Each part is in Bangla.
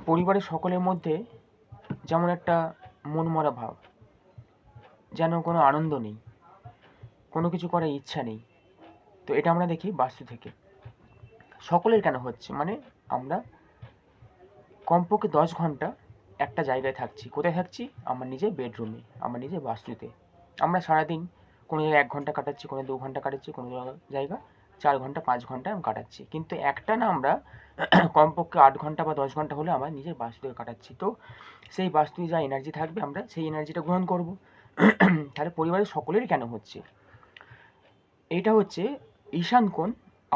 পরিবারের সকলের মধ্যে যেমন একটা মনমরা ভাব, যেন কোনো আনন্দ নেই, কোনো কিছু করার ইচ্ছা নেই। তো এটা আমরা দেখি বাস্তু থেকে। সকলের কেন হচ্ছে, মানে আমরা কমপক্ষে 10 ঘন্টা একটা জায়গায় থাকছি। কোথায় থাকছি? আমার নিজের বেডরুমে, আমার নিজের বাস্তুতে। আমরা সারাদিন কোনো জায়গায় 1 ঘন্টা কাটাচ্ছি, কোনো 2 ঘন্টা কাটাচ্ছি, কোনো জায়গা 4 ঘন্টা 5 ঘন্টা আমি কাটাচ্ছি, কিন্তু একটা না আমরা কমপক্ষে 8 ঘন্টা বা 10 ঘন্টা হলে আমার নিজের বাস্তুতে কাটাচ্ছি। তো সেই বাস্তুতে যা এনার্জি থাকবে আমরা সেই এনার্জিটা গ্রহণ করব। তাহলে পরিবারের সকলেরই কেন হচ্ছে? এইটা হচ্ছে ঈশান কোণ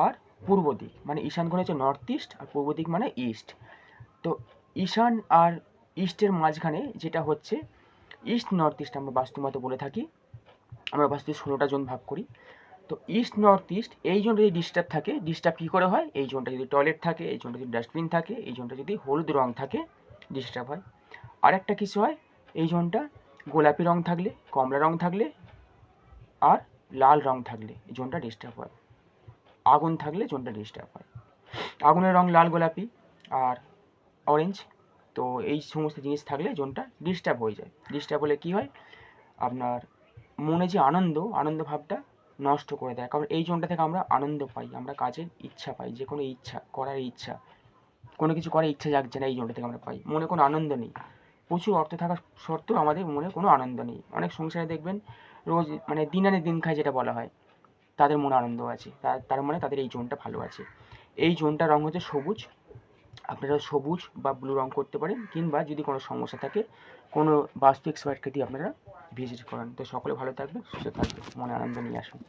আর পূর্ব দিক। মানে ঈশান কোণ হচ্ছে নর্থ ইস্ট আর পূর্ব দিক মানে ইস্ট। তো ঈশান আর ইস্টের মাঝখানে যেটা হচ্ছে ইস্ট নর্থ ইস্ট আমরা বাস্তুমতে বলে থাকি। আমরা বাস্তুতে 16টা জোন ভাগ করি। তো ইস্ট নর্থ ইস্ট এই জোনটা যদি ডিস্টার্ব থাকে, ডিস্টার্ব কী করে হয়? এই জোনটা যদি টয়লেট থাকে, এই জোনটা যদি ডাস্টবিন থাকে, এই জোনটা যদি হলুদ রং থাকে, ডিস্টার্ব হয়। আরেকটা কিছু হয়, এই জোনটা গোলাপি রং থাকলে, কমলা রং থাকলে আর লাল রং থাকলে এই জোনটা ডিস্টার্ব হয়। আগুন থাকলে জোনটা ডিস্টার্ব হয়। আগুনের রং লাল, গোলাপি আর অরেঞ্জ। তো এই সমস্ত জিনিস থাকলে জোনটা ডিস্টার্ব হয়ে যায়। ডিস্টার্ব হলে কী হয়? আপনার মনে যে আনন্দ ভাবটা নষ্ট করে দেয়। কারণ এই জোনটা থেকে আমরা আনন্দ পাই, আমরা কাজের ইচ্ছা পাই, যে কোনো ইচ্ছা করার ইচ্ছা, কোনো কিছু করার ইচ্ছা জাগছে না, এই জোনটা থেকে আমরা পাই। মনে কোনো আনন্দ নেই, প্রচুর অর্থ থাকা সত্ত্বেও আমাদের মনে কোনো আনন্দ নেই। অনেক সংসারে দেখবেন রোজ মানে দিন আনে দিন খায় যেটা বলা হয়, তাদের মনে আনন্দ আছে, তার মানে তাদের এই জোনটা ভালো আছে। এই জোনটার রং হচ্ছে সবুজ। আপনারা সবুজ বা ব্লু রং করতে পারেন, কিংবা যদি কোনো সমস্যা থাকে কোনো বাস্তু এক্সপার্টকে দিয়ে আপনারা ভিজিট করান। তো সকলে ভালো থাকবেন, সুস্থ থাকবেন, মনে আনন্দ নিয়ে আসুন।